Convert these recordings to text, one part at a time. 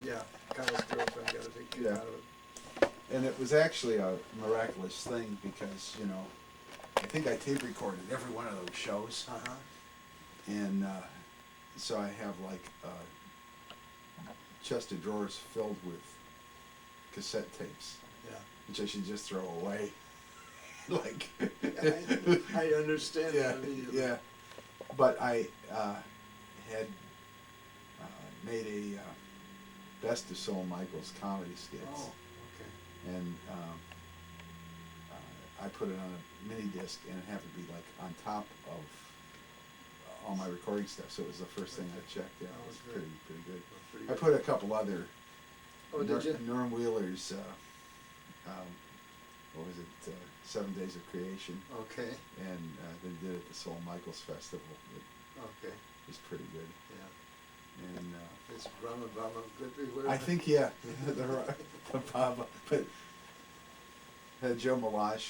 Yeah, Kyle's girlfriend got a big kick Yeah. out of it. And it was actually a miraculous thing because, you know, I think I tape recorded every one of those shows. Uh-huh. And so I have like a chest of drawers filled with cassette tapes, Yeah. which I should just throw away. Like, I understand yeah, that immediately. yeah. But I had made a Best of Soul Michaels comedy skits. Oh, okay. And I put it on a mini disc, and it happened to be like on top of all my recording stuff. So it was the first thing I checked. Yeah, it was pretty good. Pretty I good. put a couple other did you? Norm Wheeler's. What was it? 7 Days of Creation. Okay. And they did it at the Soul Michaels Festival. It Okay. was pretty good. Yeah. And It's Brahma good. I think the Baba, but had Joe Malash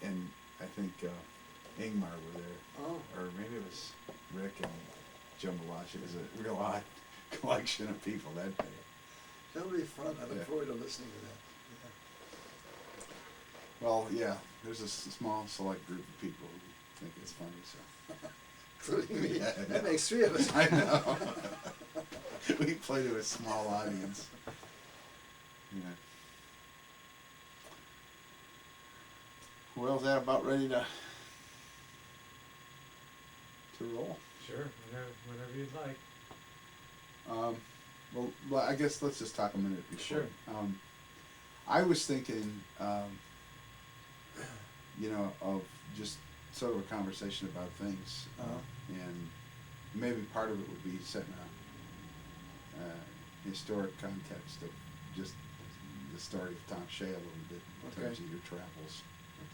and I think Ingmar were there, Oh. or maybe it was Rick and Joe Malash. It was a real odd collection of people that day. That'll be fun. I look Yeah. forward to listening to that. Well, yeah, there's a small select group of people who think it's funny, so. Including me. Yeah, That makes three of us. I know. We play to a small audience. Yeah. Well, is that about ready to roll? Sure, whenever you'd like. Well, I guess let's just talk a minute before. Sure. I was thinking, you know, of just sort of a conversation about things, and maybe part of it would be setting a historic context of just the story of Tom Shea a little bit in terms of your travels.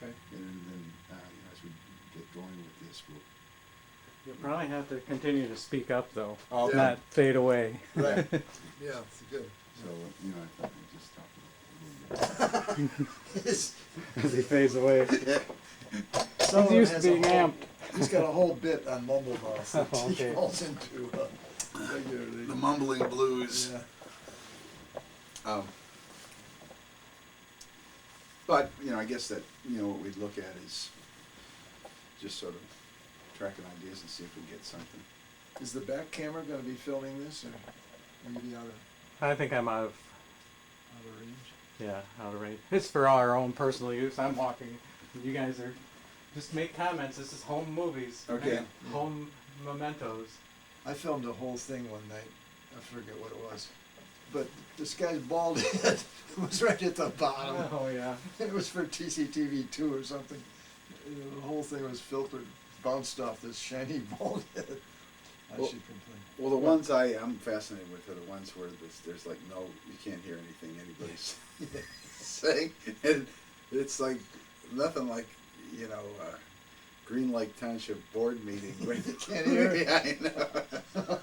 Okay. And then, you know, as we get going with this, we'll. You'll probably have to continue to speak up, though, Oh, okay. not fade away. Right. Yeah, it's good. So, you know, I thought we'd just talk a little bit. As he fades away. Someone He's used has to being a whole, amped. He's got a whole bit on mumble mouth that Oh, okay. he falls into regularly. The mumbling blues. Yeah. But, you know, I guess that, you know, what we'd look at is just sort of tracking ideas and see if we get something. Is the back camera going to be filming this, or will you be out of I think I'm out of range? out of range. It's for our own personal use. I'm walking. You guys are just make comments. This is home movies. Okay. Make home mementos. I filmed a whole thing one night. I forget what it was. But this guy's bald head was right at the bottom. Oh yeah. It was for TCTV2 or something. The whole thing was filtered, bounced off this shiny bald head. I Well- should complain. Well, the ones I'm fascinated with are the ones where there's like you can't hear anything anybody's saying. And it's like nothing like, you know, Green Lake Township board meeting. Where You can't hear it. Yeah, I know.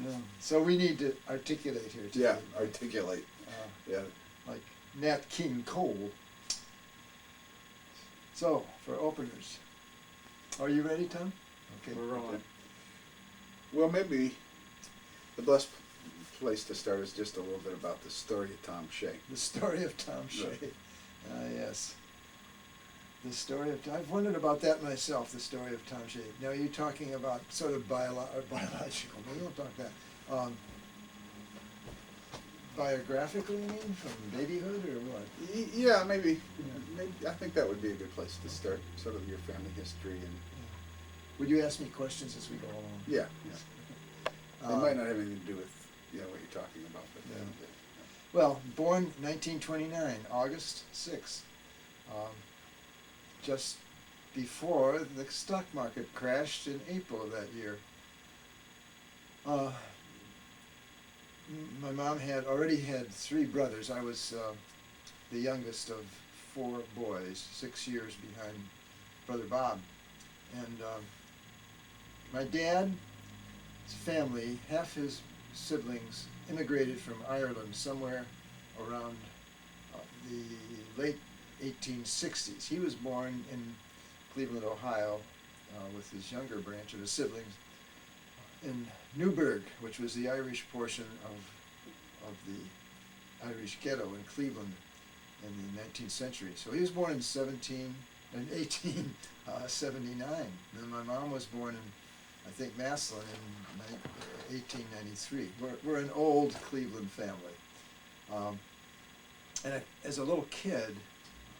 Yeah. So we need to articulate here today. Yeah, articulate. Yeah. Like Nat King Cole. So, for openers, are you ready, Tom? Okay. We're rolling. Okay. Well, maybe the best place to start is just a little bit about the story of Tom Shea. The story of Tom Shea. Yes. The story of I've wondered about that myself. The story of Tom Shea. Now you're talking about sort of biological. We won't talk that. Biographically, you mean, from babyhood or what? Yeah, maybe. I think that would be a good place to start. Sort of your family history and. Would you ask me questions as we go along? Yeah. It might not have anything to do with what you're talking about, but Yeah. Well, born 1929, August 6th, just before the stock market crashed in April of that year. My mom had already had 3 brothers. I was the youngest of 4 boys, 6 years behind Brother Bob. And my dad's family, half his siblings, immigrated from Ireland somewhere around the late 1860s. He was born in Cleveland, Ohio, with his younger branch of his siblings in Newburgh, which was the Irish portion of of the Irish ghetto in Cleveland in the 19th century. So he was born in 1879. And my mom was born in, I think, Massillon in 1893. We're an old Cleveland family. As a little kid,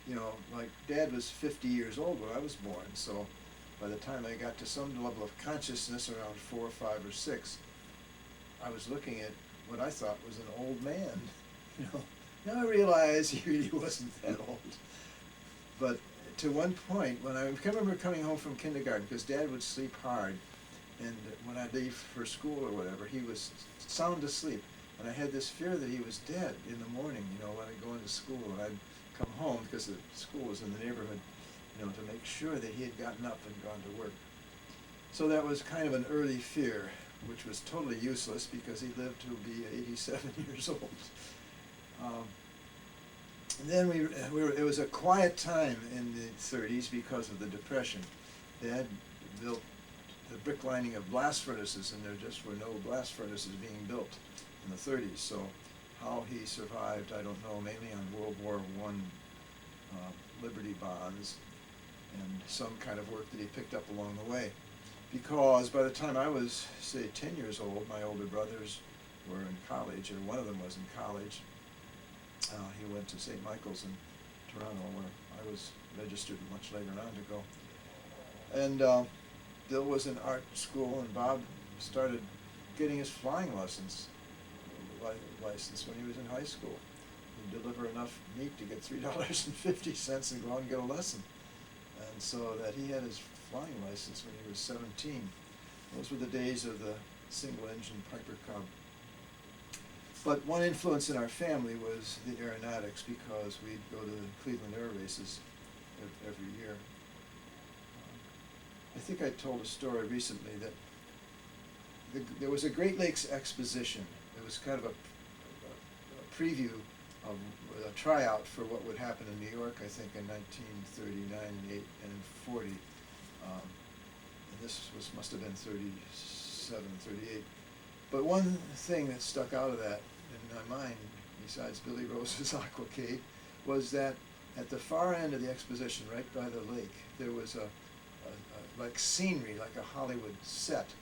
you know, like Dad was 50 years old when I was born, so by the time I got to some level of consciousness around 4 or 5 or 6, I was looking at what I thought was an old man, you know. Now I realize he really wasn't that old. But to one point, when I remember coming home from kindergarten, because Dad would sleep hard, and when I'd leave for school or whatever, he was sound asleep. And I had this fear that he was dead in the morning, you know, when I'd go into school. And I'd come home, because the school was in the neighborhood, you know, to make sure that he had gotten up and gone to work. So that was kind of an early fear, which was totally useless because he lived to be 87 years old. Then it was a quiet time in the 30s because of the Depression. They had built the brick lining of blast furnaces, and there just were no blast furnaces being built in the 30s. So how he survived, I don't know, mainly on World War I Liberty bonds and some kind of work that he picked up along the way. Because by the time I was, say, 10 years old, my older brothers were in college, or one of them was in college. He went to St. Michael's in Toronto, where I was registered much later on to go. And Bill was in art school, and Bob started getting his flying license when he was in high school. He'd deliver enough meat to get $3.50 and go out and get a lesson. And so that he had his flying license when he was 17. Those were the days of the single-engine Piper Cub. But one influence in our family was the aeronautics, because we'd go to the Cleveland Air Races every year. I think I told a story recently that there was a Great Lakes exposition. It was kind of a preview of a tryout for what would happen in New York, I think, in 1939 and 40. And this must have been 37, 38. But one thing that stuck out of that in my mind, besides Billy Rose's Aquacade, was that at the far end of the exposition, right by the lake, there was a like scenery, like a Hollywood set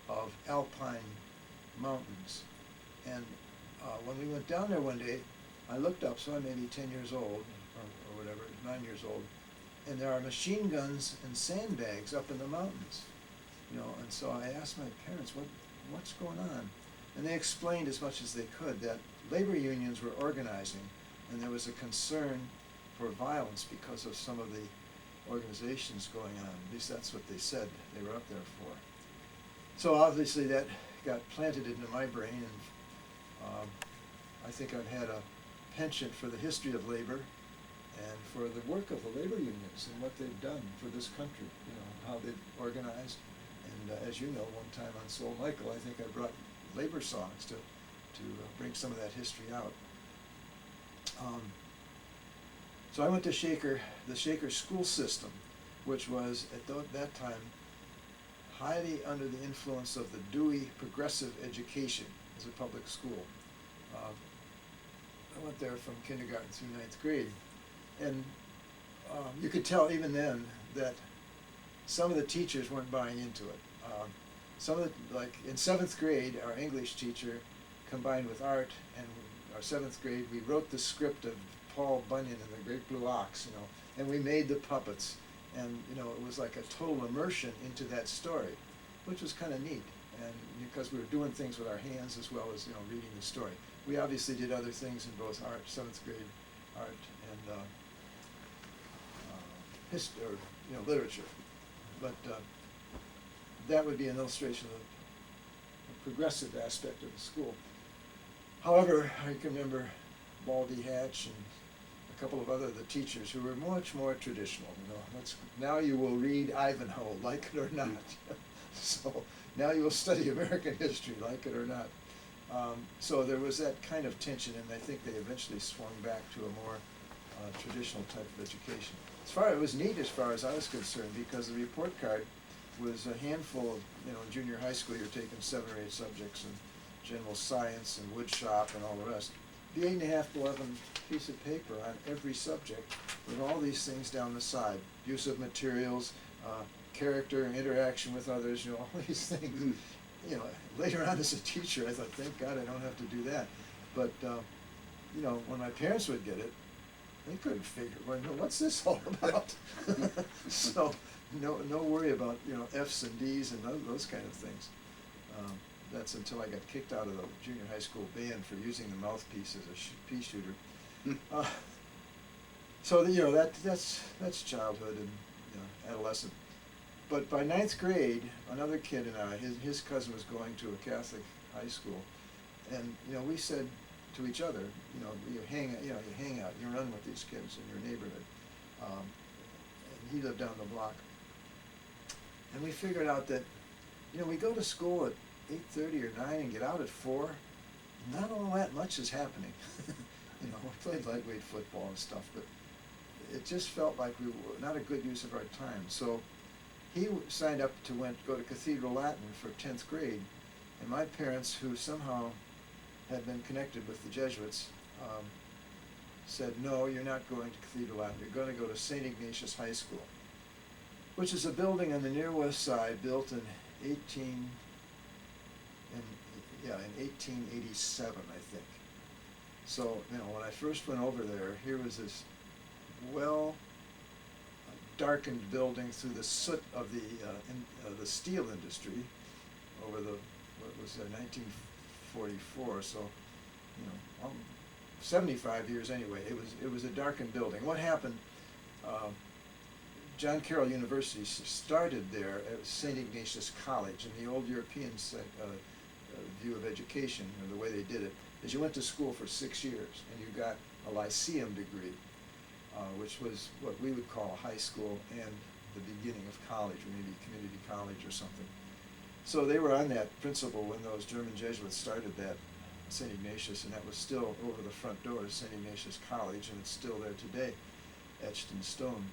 of alpine mountains. And when we went down there one day, I looked up, so I may be 10 years old, or whatever, 9 years old, and there are machine guns and sandbags up in the mountains, you know. And so I asked my parents, what's going on? And they explained as much as they could that labor unions were organizing, and there was a concern for violence because of some of the organizations going on. At least that's what they said they were up there for. So obviously that got planted into my brain, and I think I've had a penchant for the history of labor and for the work of the labor unions and what they've done for this country, you know, how they've organized. And as you know, one time on Soul Michael, I think I brought labor songs to bring some of that history out. So I went to the Shaker school system, which was at that time highly under the influence of the Dewey Progressive Education as a public school. I went there from kindergarten through 9th grade, and you could tell even then that some of the teachers weren't buying into it. Some of the, like in 7th grade, our English teacher combined with art, and our 7th grade, we wrote the script of Paul Bunyan and the Great Blue Ox, you know, and we made the puppets, and you know, it was like a total immersion into that story, which was kind of neat, and because we were doing things with our hands as well as, you know, reading the story. We obviously did other things in both art, 7th grade art, and history, or you know, literature, but that would be an illustration of the progressive aspect of the school. However, I can remember Baldy Hatch and a couple of the teachers who were much more traditional. You know, now you will read Ivanhoe, like it or not. So now you will study American history, like it or not. So there was that kind of tension, and I think they eventually swung back to a more traditional type of education. It was neat as far as I was concerned, because the report card was a handful of, you know, in junior high school you're taking 7 or 8 subjects, and general science and wood shop and all the rest. The 8.5 to 11 piece of paper on every subject with all these things down the side. Use of materials, character, interaction with others, you know, all these things. Mm. You know, later on as a teacher, I thought, thank God I don't have to do that. But, you know, when my parents would get it, they couldn't figure, well, no, what's this all about? So, no worry about, you know, F's and D's and those kind of things. That's until I got kicked out of the junior high school band for using the mouthpiece as a pea shooter. So, you know, that's childhood and, you know, adolescent. But by 9th grade, another kid and I, his cousin was going to a Catholic high school, and, you know, we said to each other, you know, you hang out, you run with these kids in your neighborhood. And he lived down the block. And we figured out that, you know, we go to school at 8:30 or 9 and get out at 4. Not all that much is happening. You know, we played lightweight football and stuff, but it just felt like we were not a good use of our time. So he signed up to go to Cathedral Latin for 10th grade, and my parents, who somehow had been connected with the Jesuits, said, no, you're not going to Cathedral Latin, you're going to go to St. Ignatius High School, which is a building on the near west side built in 1887, I think. So, you know, when I first went over there, here was this darkened building through the soot of the steel industry over what was there, 1944. So, you know, 75 years anyway. It was a darkened building. What happened? John Carroll University started there at St. Ignatius College, and the old European view of education, or the way they did it, is you went to school for 6 years and you got a lyceum degree, which was what we would call high school and the beginning of college, or maybe community college or something. So they were on that principle when those German Jesuits started that St. Ignatius, and that was still over the front door of St. Ignatius College, and it's still there today, etched in stone.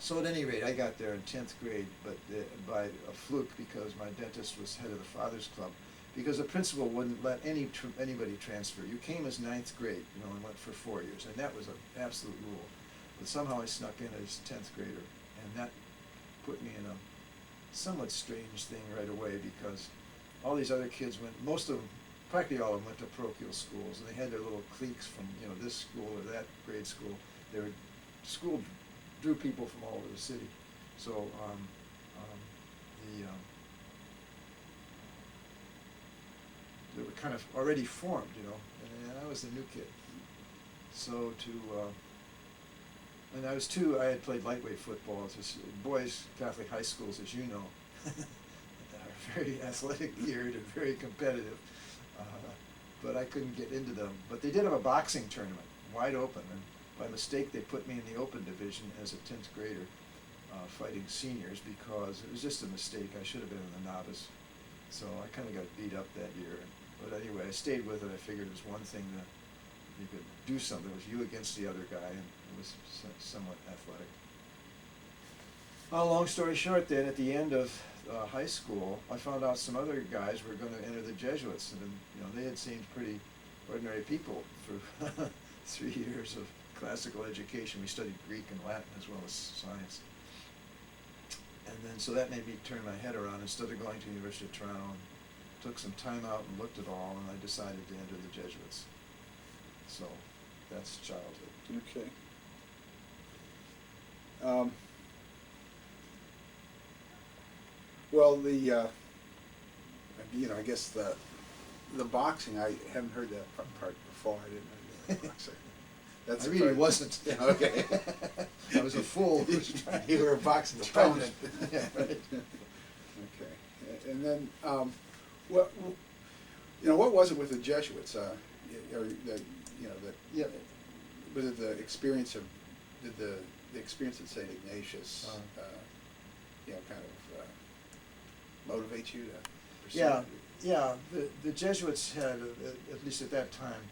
So at any rate, I got there in 10th grade, but by a fluke, because my dentist was head of the Fathers Club, because the principal wouldn't let anybody transfer. You came as 9th grade, you know, and went for 4 years, and that was an absolute rule. But somehow I snuck in as 10th grader, and that put me in a somewhat strange thing right away, because all these other kids practically all of them went to parochial schools, and they had their little cliques from, you know, this school or that grade school. School drew people from all over the city. So they were kind of already formed, you know, and I was the new kid. So and I had played lightweight football. Boys' Catholic high schools, as you know, are very athletic geared and very competitive. But I couldn't get into them. But they did have a boxing tournament, wide open, and by mistake they put me in the open division as a 10th grader, fighting seniors, because it was just a mistake. I should have been in the novice. So I kind of got beat up that year. But anyway, I stayed with it. I figured it was one thing that you could do something. It was you against the other guy, and it was somewhat athletic. Long story short, then, at the end of high school, I found out some other guys were going to enter the Jesuits, and you know, they had seemed pretty ordinary people for 3 years of classical education. We studied Greek and Latin as well as science. And then, so that made me turn my head around. Instead of going to the University of Toronto, and took some time out and looked at all, and I decided to enter the Jesuits. So that's childhood. Okay. Well, I guess the boxing, I haven't heard that part before. I didn't know the boxing. I really wasn't. Yeah, okay. I was a fool. You were a boxing opponent. Yeah, right. Okay. And then, what was it with the Jesuits? Yeah. Was it the experience of, did the experience at St. Ignatius, kind of motivate you to pursue it? Yeah. The Jesuits had, at least at that time,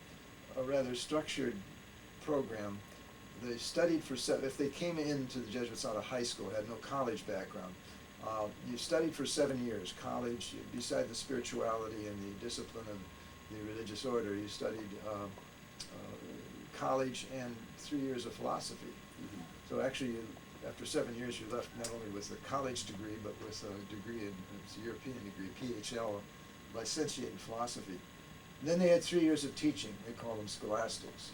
a rather structured program. They studied if they came into the Jesuits out of high school, had no college background, You studied for 7 years, college, beside the spirituality and the discipline of the religious order, you studied college and 3 years of philosophy. Mhm. So actually, after 7 years, you left not only with a college degree, but with a degree in, it's a European degree, PhL, licentiate in philosophy. And then they had 3 years of teaching, they call them scholastics.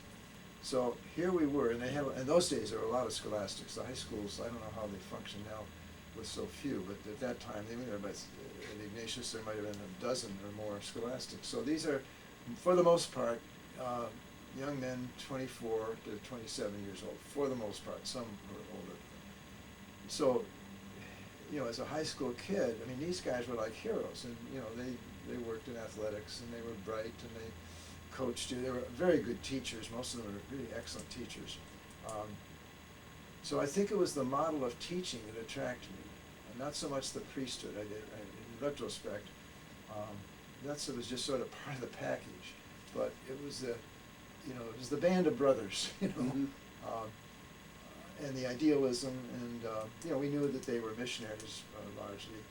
So here we were, and they have, in those days, there were a lot of scholastics. The high schools, I don't know how they function now with so few, but at that time, they were about, at Ignatius, there might have been a dozen or more scholastics. So these are, for the most part, young men 24 to 27 years old, for the most part, some were older. So, you know, as a high school kid, I mean, these guys were like heroes, and, you know, they worked in athletics, and they were bright, and they coached you. They were very good teachers. Most of them were really excellent teachers. So I think it was the model of teaching that attracted me, and not so much the priesthood. In retrospect, it was just sort of part of the package, but it was the, you know, it was the band of brothers, you know, Mhm. and the idealism, and you know, we knew that they were missionaries largely,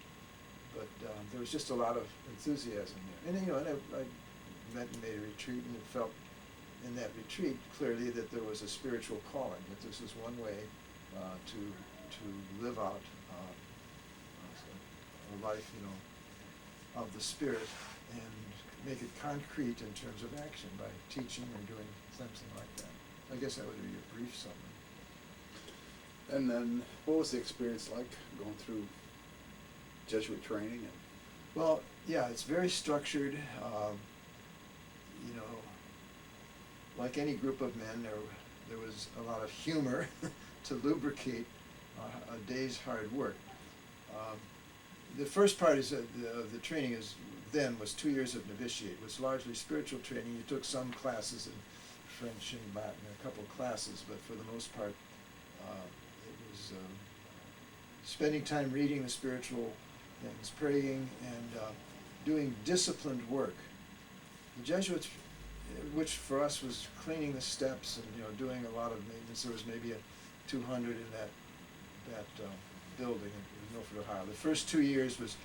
but there was just a lot of enthusiasm there. And you know, and I met and made a retreat, and felt in that retreat clearly that there was a spiritual calling, that this is one way to live out a life, you know, of the spirit, and make it concrete in terms of action by teaching or doing something like that. I guess that would be a brief summary. And then, what was the experience like going through Jesuit training? Well, yeah, it's very structured. You know, like any group of men, there was a lot of humor to lubricate a day's hard work. The first part is the training was 2 years of novitiate. It was largely spiritual training. You took some classes in French and Latin, a couple classes, but for the most part, it was spending time reading the spiritual things, praying, and doing disciplined work. The Jesuits, which for us was cleaning the steps and, you know, doing a lot of maintenance. There was maybe 200 in that building in Milford, Ohio. The first 2 years was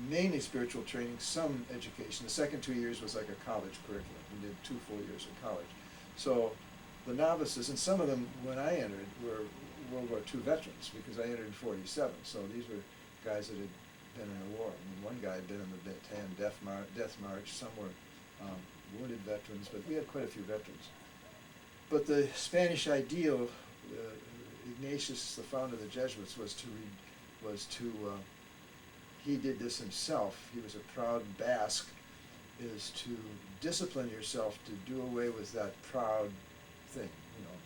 mainly spiritual training, some education. The second 2 years was like a college curriculum. We did 2 full years of college. So the novices, and some of them when I entered were World War II veterans, because I entered in 47. So these were guys that had been in a war. I mean, one guy had been in the Bataan Death March. Some were wounded veterans, but we had quite a few veterans. But the Spanish ideal, Ignatius, the founder of the Jesuits, he did this himself. He was a proud Basque, is to discipline yourself to do away with that proud thing, you know.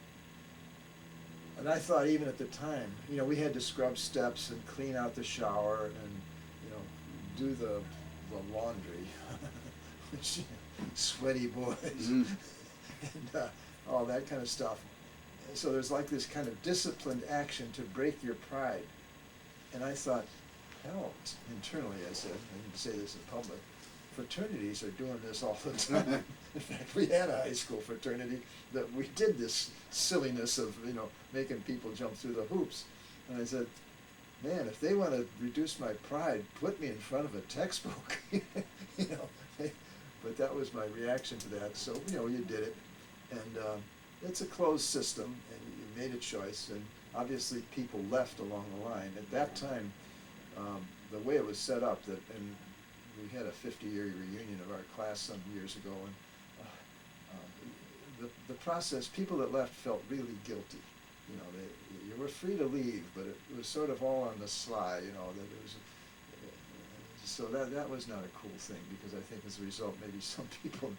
And I thought even at the time, you know, we had to scrub steps and clean out the shower and, you know, do the laundry, which, sweaty boys, Mm-hmm. and all that kind of stuff. So there's like this kind of disciplined action to break your pride. And I thought, hell, internally I said, I didn't say this in public, fraternities are doing this all the time. In fact, we had a high school fraternity that we did this silliness of, you know, making people jump through the hoops. And I said, man, if they want to reduce my pride, put me in front of a textbook, you know. But that was my reaction to that. So, you know, you did it. And it's a closed system, and you made a choice. And obviously people left along the line. At that time, the way it was set up, and we had a 50-year reunion of our class some years ago, and the process, people that left felt really guilty. You know, you were free to leave, but it was sort of all on the sly, you know, that it was, so that was not a cool thing, because I think as a result, maybe some people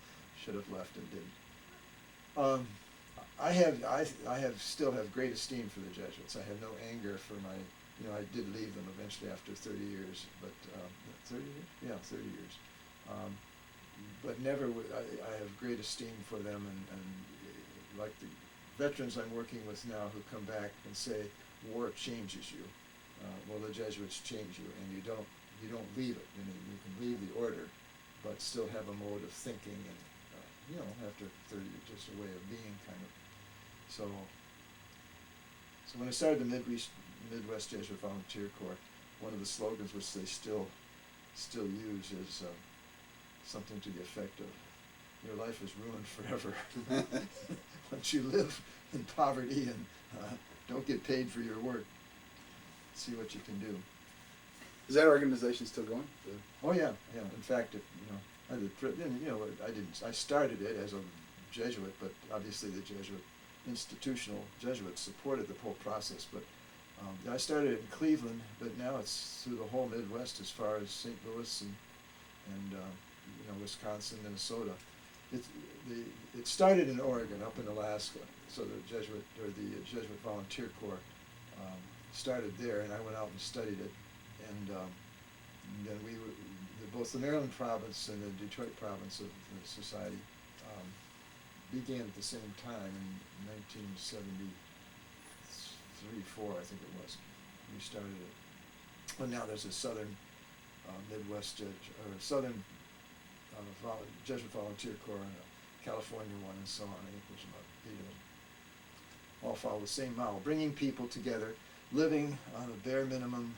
should have left and didn't. I still have great esteem for the Jesuits. I have no anger for my, you know, I did leave them eventually after 30 years, but 30 years? Yeah, 30 years. But never I have great esteem for them, and like the veterans I'm working with now who come back and say, war changes you. Well, the Jesuits change you, and you don't leave it. I mean, you can leave the order, but still have a mode of thinking, and you know, after 30 years, just a way of being, kind of. So when I started the Midwest Jesuit Volunteer Corps, one of the slogans which they still use is something to the effect of, "Your life is ruined forever once you live in poverty and don't get paid for your work. See what you can do." Is that organization still going? Oh yeah, yeah. In fact, I started it as a Jesuit, but obviously the institutional Jesuits supported the whole process. But I started it in Cleveland, but now it's through the whole Midwest as far as St. Louis and Wisconsin, Minnesota. It started in Oregon, up in Alaska. So the Jesuit Volunteer Corps started there, and I went out and studied it. And then both the Maryland province and the Detroit province of the society began at the same time in 1973-4, I think it was. We started it. Well, now there's a southern Midwest southern Jesuit Volunteer Corps and a California one and so on. I think there's about 8 of them. All follow the same model, bringing people together, living on a bare minimum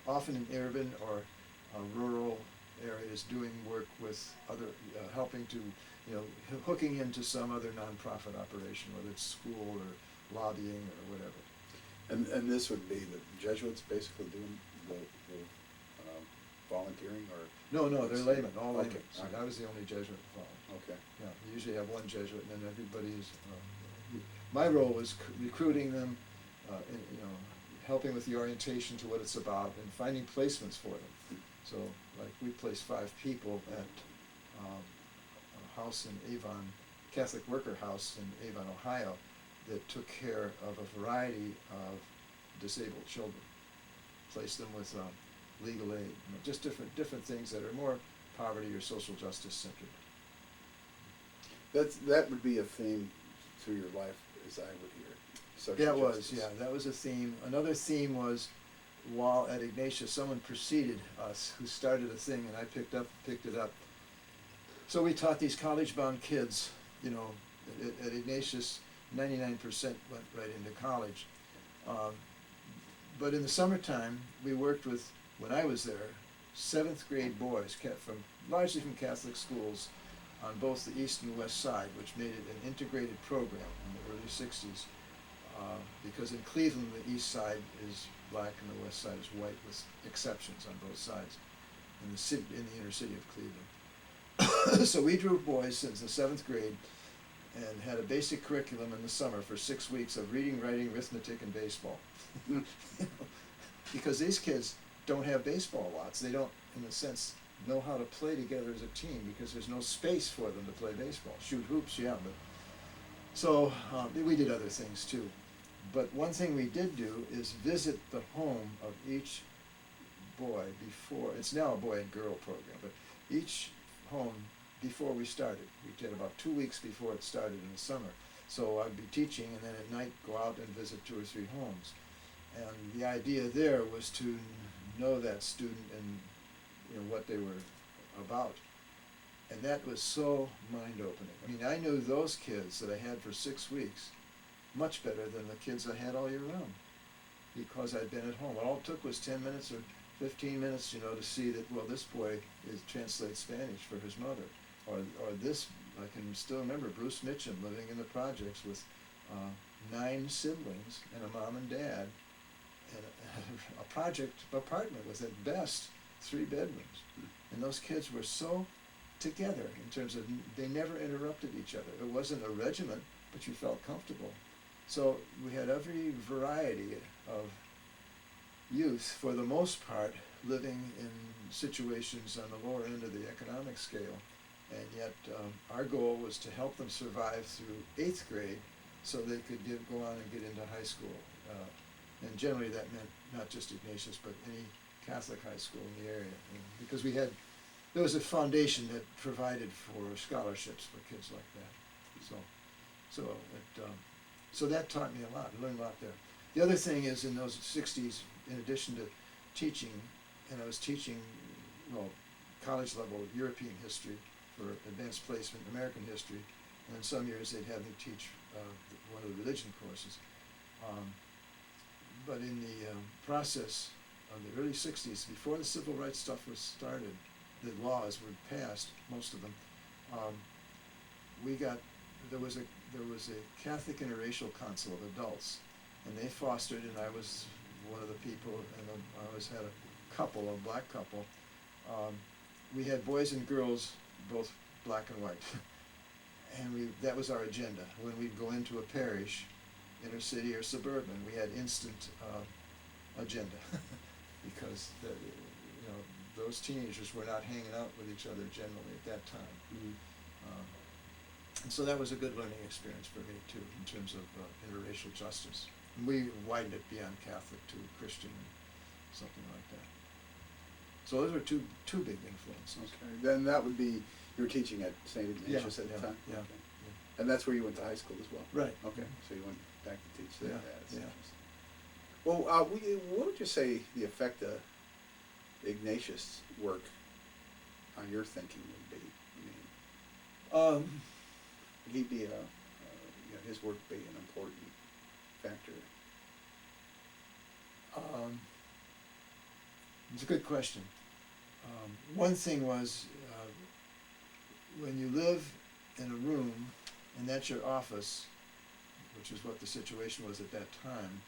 often in urban or rural areas, doing work with other, helping to, hooking into some other nonprofit operation, whether it's school or lobbying or whatever. And this would be the Jesuits basically doing the volunteering, or? No, they're laymen, all laymen. Okay. So I was the only Jesuit involved. Okay. Yeah, we usually have one Jesuit, and then everybody's. My role was recruiting them, helping with the orientation to what it's about, and finding placements for them. So, like, we placed 5 people at a house in Avon, Catholic Worker House in Avon, Ohio, that took care of a variety of disabled children. Placed them with legal aid, just different things that are more poverty or social justice centered. That would be a theme through your life, as I would hear. That was a theme. Another theme was, while at Ignatius, someone preceded us who started a thing, and I picked it up. So we taught these college-bound kids, at Ignatius, 99% went right into college. But in the summertime, we worked with, when I was there, 7th grade boys, largely from Catholic schools, on both the east and west side, which made it an integrated program in the early 60s. Because in Cleveland, the east side is black and the west side is white, with exceptions on both sides, in the inner city of Cleveland. So we drew boys since the 7th grade and had a basic curriculum in the summer for 6 weeks of reading, writing, arithmetic, and baseball. Because these kids don't have baseball lots. They don't, in a sense, know how to play together as a team because there's no space for them to play baseball. Shoot hoops, yeah, but so we did other things too. But one thing we did do is visit the home of each boy before. It's now a boy and girl program, but each home before we started. We did about 2 weeks before it started in the summer. So I'd be teaching, and then at night go out and visit 2 or 3 homes. And the idea there was to know that student and what they were about. And that was so mind-opening. I mean, I knew those kids that I had for 6 weeks much better than the kids I had all year round, because I'd been at home. All it took was 10 minutes or 15 minutes, to see that, well, this boy translates Spanish for his mother. Or this, I can still remember Bruce Mitchum living in the projects with 9 siblings and a mom and dad, and a project apartment with at best 3 bedrooms. And those kids were so together in terms of they never interrupted each other. It wasn't a regiment, but you felt comfortable. So we had every variety of youth, for the most part, living in situations on the lower end of the economic scale. And yet our goal was to help them survive through 8th grade so they could go on and get into high school. And generally that meant not just Ignatius, but any Catholic high school in the area. Because there was a foundation that provided for scholarships for kids like that. So that taught me a lot. I learned a lot there. The other thing is, in those 60s, in addition to teaching, and I was teaching, college level European history for advanced placement, American history, and in some years they'd have me teach one of the religion courses. But in the process the early 60s, before the civil rights stuff was started, the laws were passed, most of them, um, there was a Catholic interracial council of adults, and they fostered, and I was one of the people, and I always had a couple, a black couple. We had boys and girls, both black and white, and that was our agenda. When we'd go into a parish, inner city or suburban, we had instant agenda, because those teenagers were not hanging out with each other generally at that time. And so that was a good learning experience for me too, in terms of interracial justice. And we widened it beyond Catholic to Christian and something like that. So those were two big influences. Okay. Then that would be, you were teaching at St. Ignatius at the time? Yeah. Okay. And that's where you went to high school as well? Right. Okay, so you went back to teach there. That's Yeah. interesting. Well, what would you say the effect of Ignatius' work on your thinking would be? I mean, would he be his work be an important factor? It's a good question. One thing was, when you live in a room and that's your office, which is what the situation was at that time,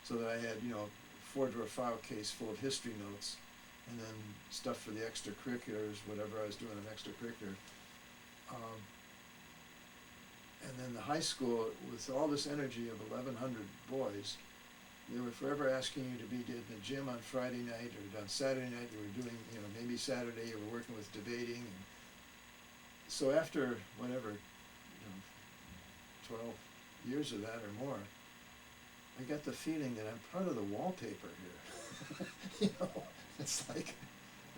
so that I had, 4-drawer file case full of history notes, and then stuff for the extracurriculars, whatever I was doing in extracurricular. And then the high school, with all this energy of 1,100 boys, they were forever asking you to be in the gym on Friday night, or on Saturday night you were doing, maybe Saturday you were working with debating. And so after whatever, 12 years of that or more, I got the feeling that I'm part of the wallpaper here. It's like,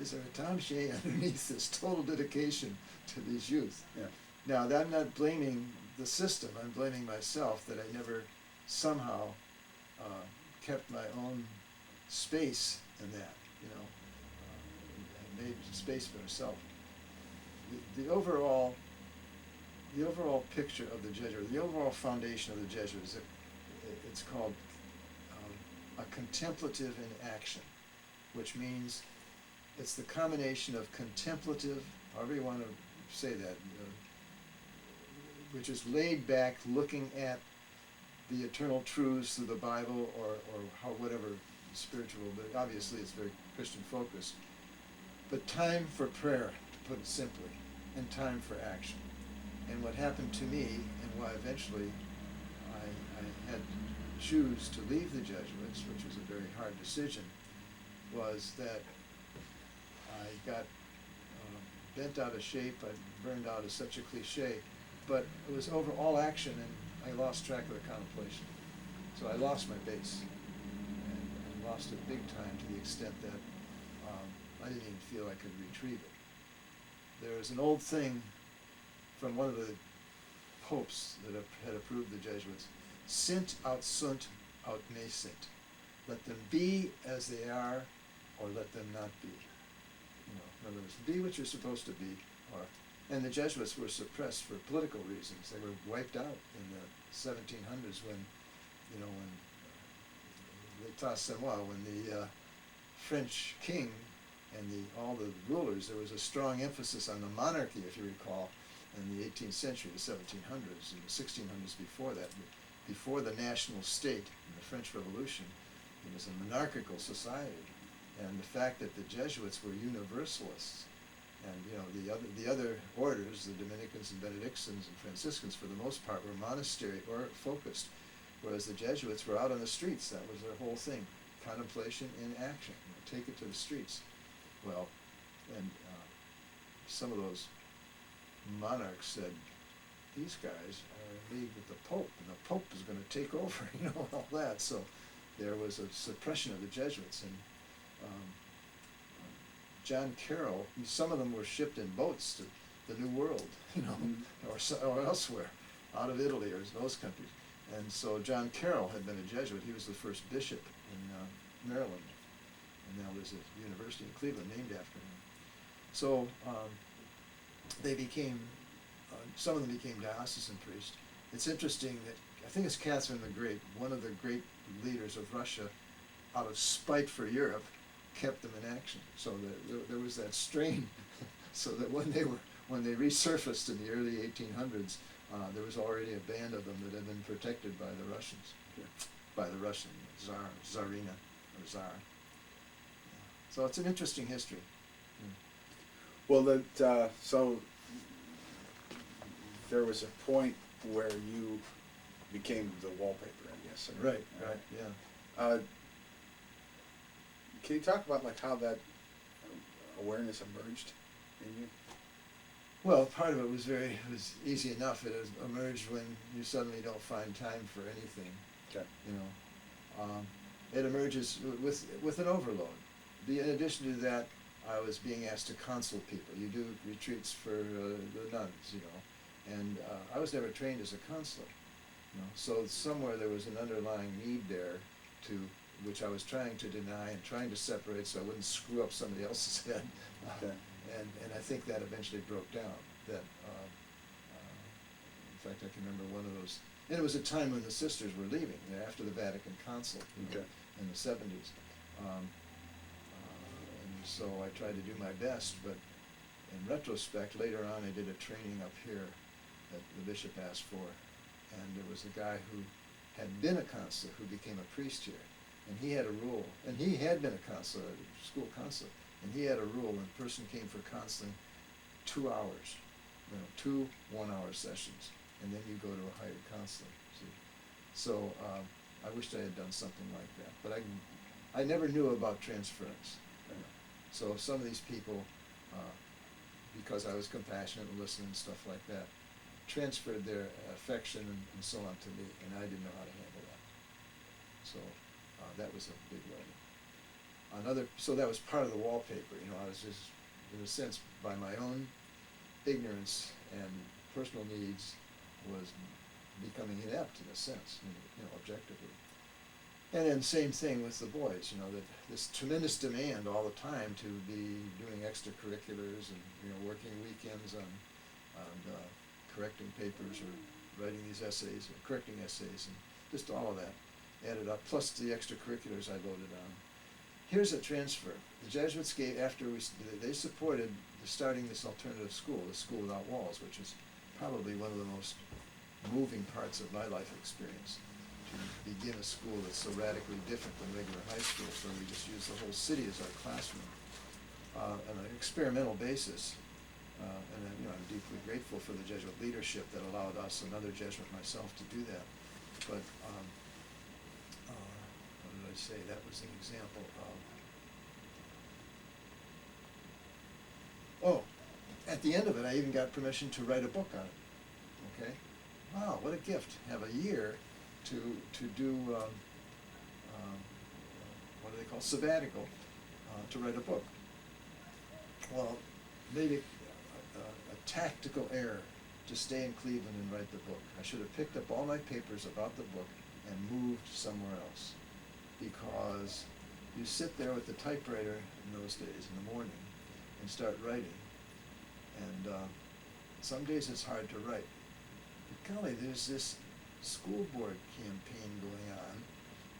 is there a Tom Shea underneath this total dedication to these youth? Yeah. Now, I'm not blaming the system, I'm blaming myself that I never somehow kept my own space in that, and made space for myself. The overall picture of the Jesuits, the overall foundation of the Jesuits, it's called a contemplative in action, which means it's the combination of contemplative, however you want to say that, which is laid back, looking at the eternal truths through the Bible or whatever spiritual, but obviously it's very Christian focused. But time for prayer, to put it simply, and time for action. And what happened to me, and why eventually I had to choose to leave the Jesuits, which was a very hard decision, was that I got bent out of shape. I burned out is such a cliche, but it was over all action, and I lost track of the contemplation. So I lost my base, and lost it big time, to the extent that I didn't even feel I could retrieve it. There was an old thing from one of the popes that had approved the Jesuits: sint aut sunt aut ne sint. Let them be as they are, or let them not be. In other words, be what you're supposed to be, and the Jesuits were suppressed for political reasons. They were wiped out in the 1700s when l'État Samois, when the French king and all the rulers, there was a strong emphasis on the monarchy, if you recall, in the 18th century, the 1700s, and the 1600s before that. Before the national state in the French Revolution, it was a monarchical society. And the fact that the Jesuits were universalists, and the other orders, the Dominicans and Benedictines and Franciscans, for the most part, were monastery or focused, whereas the Jesuits were out on the streets. That was their whole thing: contemplation in action. Take it to the streets. Well, and some of those monarchs said, these guys are in league with the Pope, and the Pope is going to take over, all that. So there was a suppression of the Jesuits, and John Carroll, some of them were shipped in boats to the New World, or elsewhere, out of Italy or those countries. And so John Carroll had been a Jesuit. He was the first bishop in Maryland, and now there's a university in Cleveland named after him. So they became, some of them became diocesan priests. It's interesting that, I think it's Catherine the Great, one of the great leaders of Russia, out of spite for Europe, kept them in action. So that there was that strain, so that when they resurfaced in the early 1800s, there was already a band of them that had been protected by the Russians, by the Russian Tsarina, or Tsar. Yeah. So it's an interesting history. Well, that so there was a point where you became the wallpaper, I guess. Right, yeah. Can you talk about like how that awareness emerged in you? Well, part of it was easy enough. It has emerged when you suddenly don't find time for anything. Okay. You know, it emerges with an overload. In addition to that, I was being asked to counsel people. You do retreats for the nuns, you know, and I was never trained as a counselor. You know, so somewhere there was an underlying need there, which I was trying to deny and trying to separate so I wouldn't screw up somebody else's head. Okay. And I think that eventually broke down. That, in fact, I can remember one of those, and it was a time when the sisters were leaving, after the Vatican Council, Okay. in the 70s. And so I tried to do my best, but in retrospect, later on I did a training up here that the bishop asked for, and there was a guy who had been a counselor who became a priest here, and he had a rule, and he had been a counselor, a school counselor, and he had a rule when a person came for counseling, 2 hours, you know, 2 one-hour sessions, and then you go to a hired counselor. See, so I wished I had done something like that, but I never knew about transference. You know. So some of these people, because I was compassionate and listening and stuff like that, transferred their affection and so on to me, and I didn't know how to handle that. So that was a big learning. So that was part of the wallpaper, you know, I was just, in a sense, by my own ignorance and personal needs, was becoming inept in a sense, you know, objectively. And then same thing with the boys, you know, that this tremendous demand all the time to be doing extracurriculars and, you know, working weekends on correcting papers or writing these essays or correcting essays, and just all of that added up, plus the extracurriculars I loaded on. Here's a transfer. The Jesuits gave, they supported starting this alternative school, the School Without Walls, which is probably one of the most moving parts of my life experience. To begin a school that's so radically different than regular high schools, where we just use the whole city as our classroom on an experimental basis. And you know, I'm deeply grateful for the Jesuit leadership that allowed us, another Jesuit myself, to do that. But what did I say? That was an example of. Oh, at the end of it, I even got permission to write a book on it. Okay, wow, what a gift! Have a year to do what do they call, sabbatical, to write a book. Well, maybe a tactical error to stay in Cleveland and write the book. I should have picked up all my papers about the book and moved somewhere else, because you sit there with the typewriter in those days in the morning and start writing, and some days it's hard to write. But golly, there's this school board campaign going on.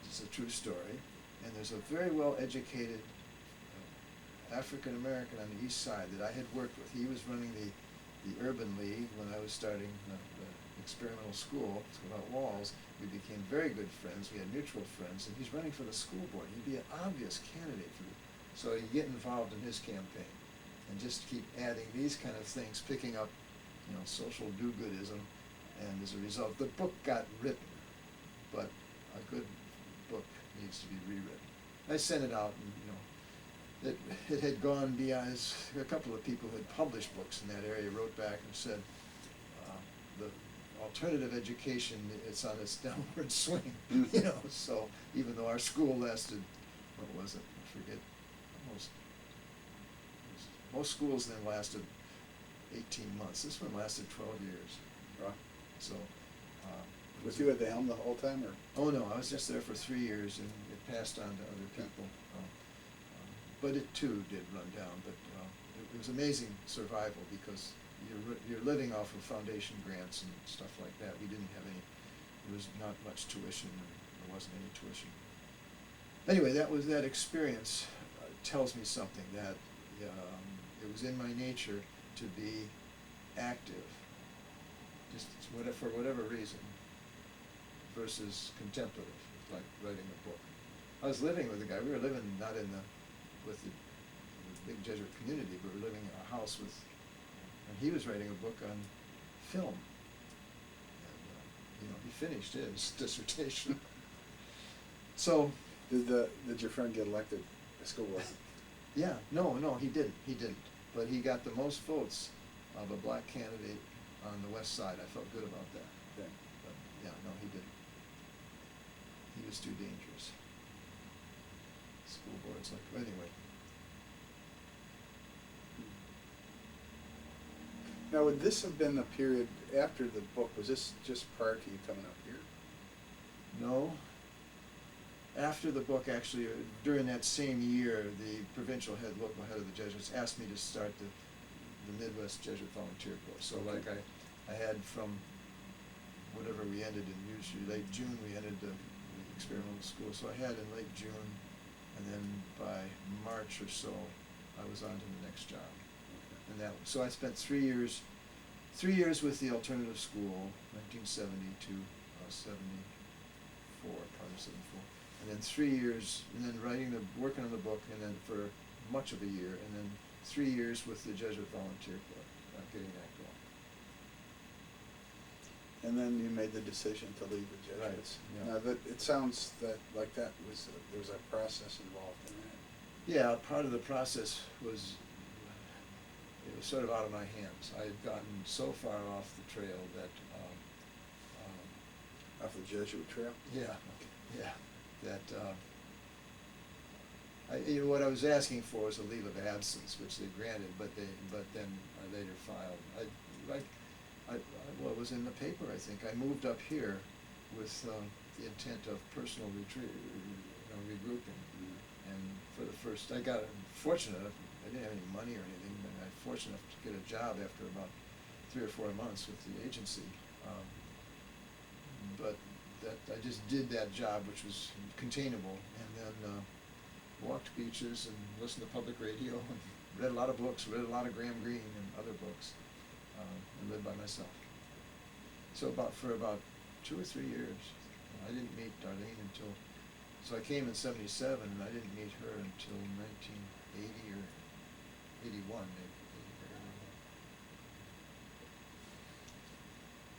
It's a true story, and there's a very well educated African American on the east side that I had worked with. He was running the Urban League when I was starting the experimental school, Without Walls. We became very good friends. We had mutual friends, and he's running for the school board. He'd be an obvious candidate for it. So you get involved in his campaign and just keep adding these kind of things, picking up, you know, social do-goodism, and as a result, the book got written, but a good book needs to be rewritten. I sent it out, and you know, it had gone beyond. A couple of people who had published books in that area wrote back and said, the alternative education, it's on its downward swing, you know. So even though our school lasted, what was it? I forget. Most schools then lasted 18 months. This one lasted 12 years. Right. So. Was you at the helm the whole time, or? Oh no, I was just there for 3 years, and it passed on to other people. But it too did run down. But it was amazing survival, because you're living off of foundation grants and stuff like that. We didn't have any. There was not much tuition, and there wasn't any tuition. Anyway, that was that experience. tells me something, that it was in my nature to be active, just for whatever reason, versus contemplative, like writing a book. I was living with a guy. We were living not in with the big Jesuit community, but we were living in a house with, and he was writing a book on film. And, he finished his dissertation. So. Did your friend get elected to school board? Yeah, no, he didn't. But he got the most votes of a black candidate on the west side. I felt good about that. Okay. But yeah, no, he didn't. He was too dangerous. School boards, anyway. Now, would this have been the period after the book? Was this just prior to you coming up here? No. After the book, actually, during that same year, the provincial local head of the Jesuits asked me to start the Midwest Jesuit Volunteer Corps. So, Okay. I had from whatever we ended in usually late June, we ended the experimental school. So I had in late June, and then by March or so, I was on to the next job. Okay. And so I spent 3 years with the alternative school, 1970 to 74, probably 74. And then 3 years, and then working on the book, and then for much of a year, and then 3 years with the Jesuit Volunteer Corps, getting that going. And then you made the decision to leave the Jesuits. Right, yeah. Now, it sounds there was a process involved in that. Yeah, part of the process was, it was sort of out of my hands. I had gotten so far off the trail that, Off the Jesuit trail? yeah, that, what I was asking for was a leave of absence, which they granted, but then I later filed. Well, it was in the paper, I think. I moved up here with the intent of personal retreat, regrouping. Mm-hmm. And for the first, I got fortunate enough, I didn't have any money or anything, but I was fortunate enough to get a job after about 3 or 4 months with the agency. But I just did that job, which was containable, and then walked beaches and listened to public radio and read a lot of books, read a lot of Graham Greene and other books, and lived by myself. So for about 2 or 3 years, I didn't meet Darlene until, so I came in 77, and I didn't meet her until 1980 or 81, maybe.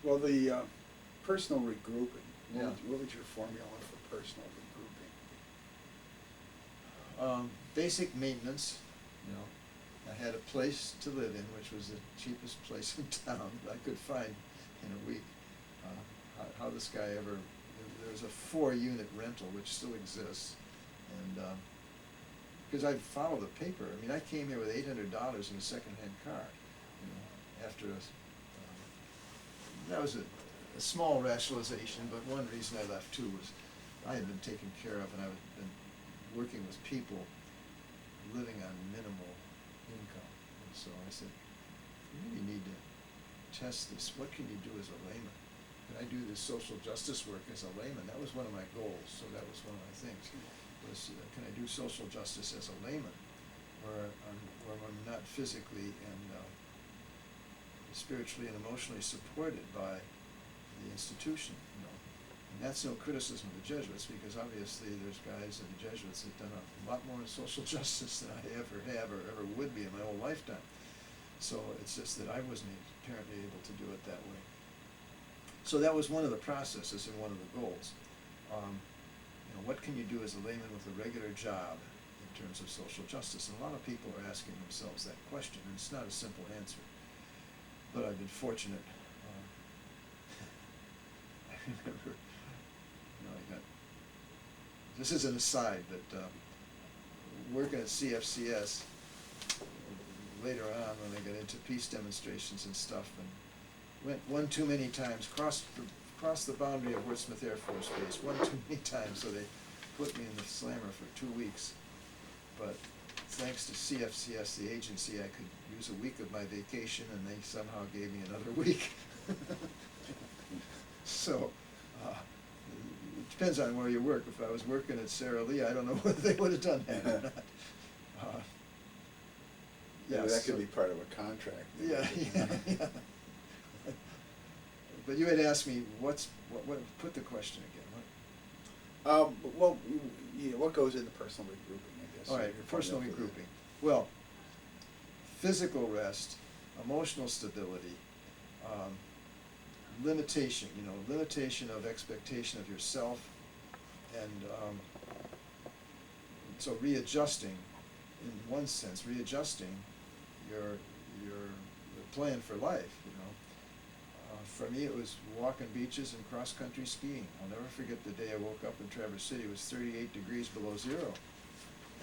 Well, the personal regrouping. Yeah. What was your formula for personal regrouping? Basic maintenance, I had a place to live in, which was the cheapest place in town I could find in a week. How this guy ever, there was a 4-unit rental, which still exists, and because I'd follow the paper. I mean, I came here with $800 in a second-hand car, after that was a small rationalization, but one reason I left too was I had been taken care of, and I had been working with people living on minimal income. And so I said, you really need to test this. What can you do as a layman? Can I do this social justice work as a layman? That was one of my goals, so that was one of my things, was can I do social justice as a layman, where I'm not physically and spiritually and emotionally supported by the institution, And that's no criticism of the Jesuits, because obviously there's guys in the Jesuits that have done a lot more social justice than I ever have or ever would be in my whole lifetime. So it's just that I wasn't apparently able to do it that way. So that was one of the processes and one of the goals. What can you do as a layman with a regular job in terms of social justice? And a lot of people are asking themselves that question, and it's not a simple answer. But I've been fortunate. I remember, this is an aside, but working at CFCS later on when I got into peace demonstrations and stuff, and went one too many times, crossed the boundary of Wordsmith Air Force Base one too many times, so they put me in the slammer for 2 weeks. But thanks to CFCS, the agency, I could use a week of my vacation, and they somehow gave me another week. So, it depends on where you work. If I was working at Sara Lee, I don't know whether they would have done that or not. Maybe yes, that could so- be part of a contract. Yeah, yeah. But you had asked me, what, put the question again. Well, what goes into personal regrouping, I guess? All right, Your personal point of view. regrouping. Well, physical rest, emotional stability, limitation, limitation of expectation of yourself, and so readjusting, in one sense, readjusting your plan for life, for me, it was walking beaches and cross-country skiing. I'll never forget the day I woke up in Traverse City. It was 38 degrees below zero.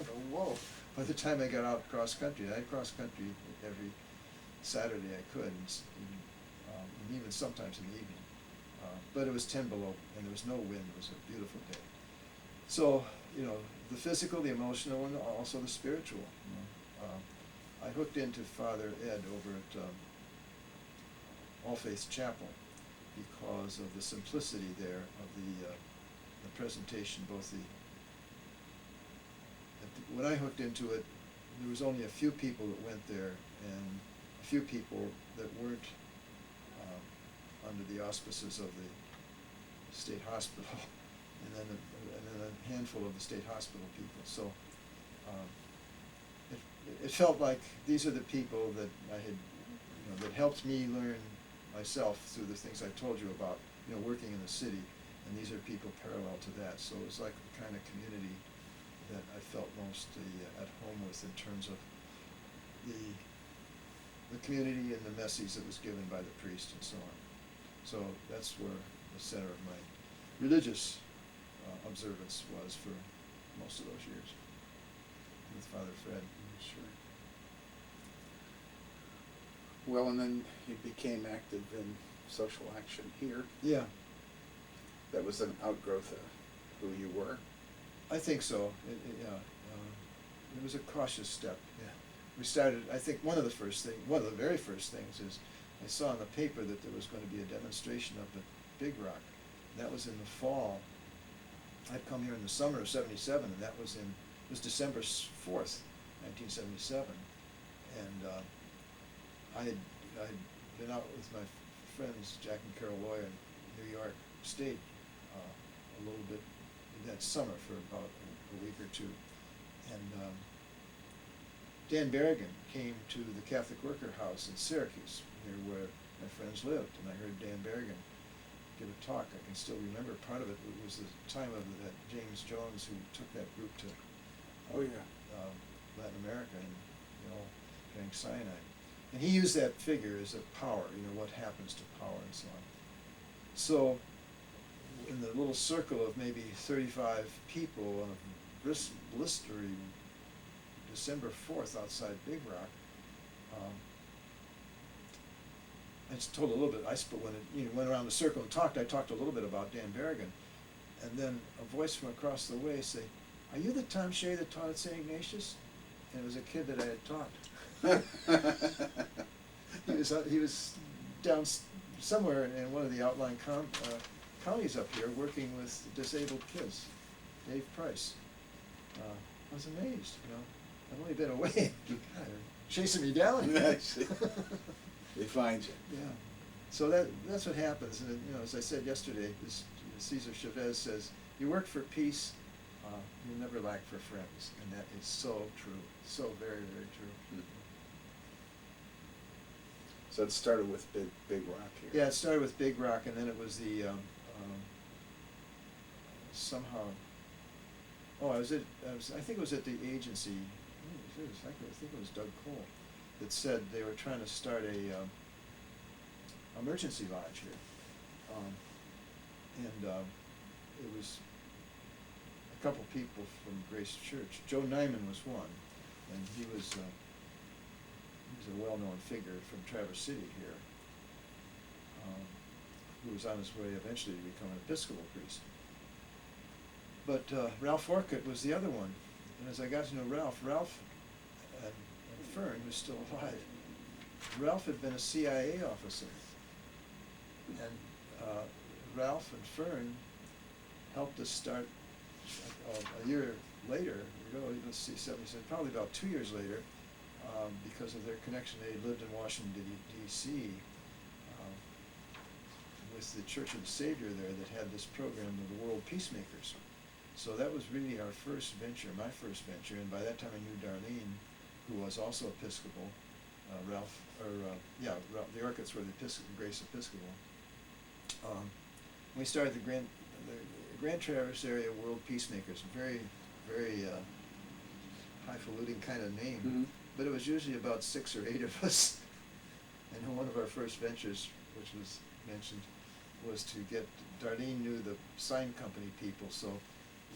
I thought, whoa. By the time I got out cross-country, I cross-country every Saturday I could, and even sometimes in the evening. But it was 10 below, and there was no wind. It was a beautiful day. So, the physical, the emotional, and also the spiritual. I hooked into Father Ed over at All Faith Chapel because of the simplicity there of the presentation. When I hooked into it, there was only a few people that went there, and a few people that weren't under the auspices of the state hospital, and then a handful of the state hospital people. So it felt like these are the people that I had, that helped me learn myself through the things I told you about, working in the city, and these are people parallel to that. So it was like the kind of community that I felt most at home with in terms of the community and the message that was given by the priest and so on. So that's where the center of my religious observance was for most of those years with Father Fred. Sure. Well, and then you became active in social action here. Yeah, That was an outgrowth of who you were. I think so. It was a cautious step. Yeah, we started. I think one of the very first things is I saw in the paper that there was going to be a demonstration up at Big Rock. And that was in the fall. I'd come here in the summer of '77, and it was December 4th, 1977, and I had been out with my friends Jack and Carol Lawyer in New York State a little bit that summer for about a week or two, and Dan Berrigan came to the Catholic Worker House in Syracuse, near where my friends lived, and I heard Dan Berrigan give a talk. I can still remember part of it. It was the time of that James Jones who took that group to Latin America and getting cyanide. And he used that figure as a power, what happens to power and so on. So in the little circle of maybe 35 people on a blistering December 4th outside Big Rock, I just told a little bit. When it went around the circle and talked, I talked a little bit about Dan Berrigan, and then a voice from across the way say, "Are you the Tom Shea that taught at St. Ignatius?" And it was a kid that I had taught. He was down somewhere in one of the outlying counties up here working with disabled kids. Dave Price. I was amazed. I've only been away. They're chasing me down. They find you. Yeah. So that's what happens. And as I said yesterday, Cesar Chavez says, "You work for peace, you never lack for friends," and that is so true. So very, very true. Mm-hmm. So it started with Big Rock here. Yeah, it started with Big Rock, and then it was the somehow. Oh, I think it was at the agency. I think it was Doug Cole that said they were trying to start a emergency lodge here, and it was a couple people from Grace Church. Joe Nyman was one, and he was a well-known figure from Traverse City here, who was on his way eventually to become an Episcopal priest. But Ralph Orcutt was the other one, and as I got to know Ralph and Fern, who's still alive, Ralph had been a CIA officer, and Ralph and Fern helped us start a year later. ago, let's see, 77, probably about 2 years later, because of their connection, they lived in Washington, D.C., with the Church of the Savior there that had this program of the World Peacemakers. So that was really our first venture, my first venture, and by that time I knew Darlene, who was also Episcopal, Ralph, the Orchids were the Grace Episcopal. We started the Grand Traverse Area World Peacemakers, very, very highfalutin kind of name, Mm-hmm. but it was usually about 6 or 8 of us. And one of our first ventures, which was mentioned, was to get, Darlene knew the sign company people, so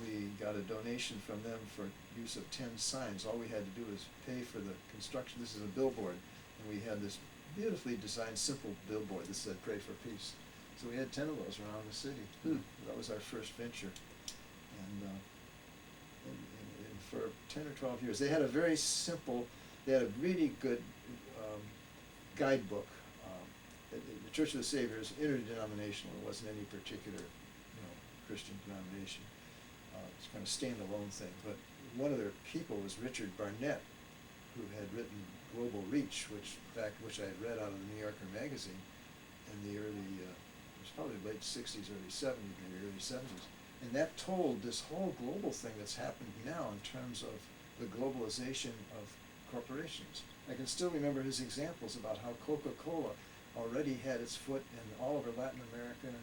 we got a donation from them for use of 10 signs. All we had to do was pay for the construction. This is a billboard, and we had this beautifully designed, simple billboard that said, "Pray for peace." So we had 10 of those around the city. That was our first venture. And for 10 or 12 years, they had a very simple, they had a really good guidebook. The Church of the Savior is interdenominational. It wasn't any particular, Christian denomination. It's kind of standalone thing. But one of their people was Richard Barnett, who had written Global Reach, which I had read out of the New Yorker magazine in the early, it was probably late 60s, early 70s, maybe early 70s. And that told this whole global thing that's happened now in terms of the globalization of corporations. I can still remember his examples about how Coca-Cola already had its foot in all over Latin America, and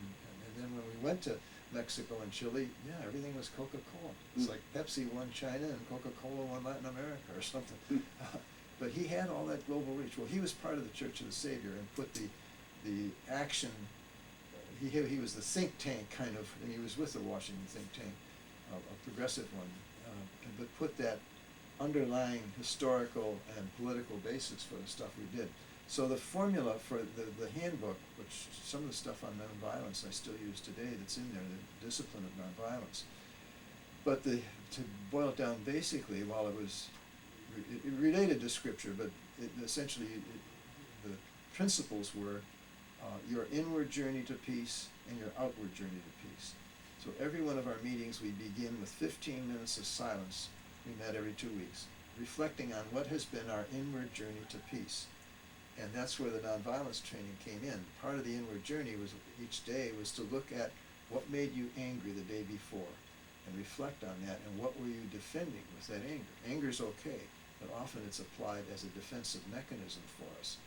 then when we went to Mexico and Chile, everything was Coca-Cola. It's like Pepsi won China and Coca-Cola won Latin America or something. But he had all that global reach. Well, he was part of the Church of the Savior and put the action, he was the think tank kind of, and he was with the Washington think tank, a progressive one, but put that underlying historical and political basis for the stuff we did. So the formula for the handbook, which some of the stuff on nonviolence I still use today that's in there, the discipline of nonviolence. But to boil it down basically, while it was it related to Scripture, but essentially the principles were your inward journey to peace and your outward journey to peace. So every one of our meetings we begin with 15 minutes of silence. We met every 2 weeks, reflecting on what has been our inward journey to peace. And that's where the nonviolence training came in. Part of the inward journey was each day was to look at what made you angry the day before and reflect on that, and what were you defending with that anger. Anger's okay, but often it's applied as a defensive mechanism for us.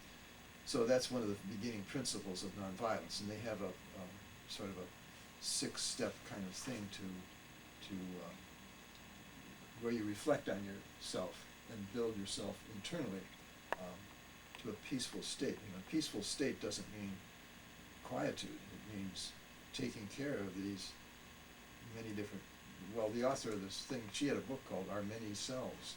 So that's one of the beginning principles of nonviolence, and they have a sort of a 6-step kind of thing to where you reflect on yourself and build yourself internally to a peaceful state. A peaceful state doesn't mean quietude. It means taking care of these many different. Well, the author of this thing, she had a book called Our Many Selves,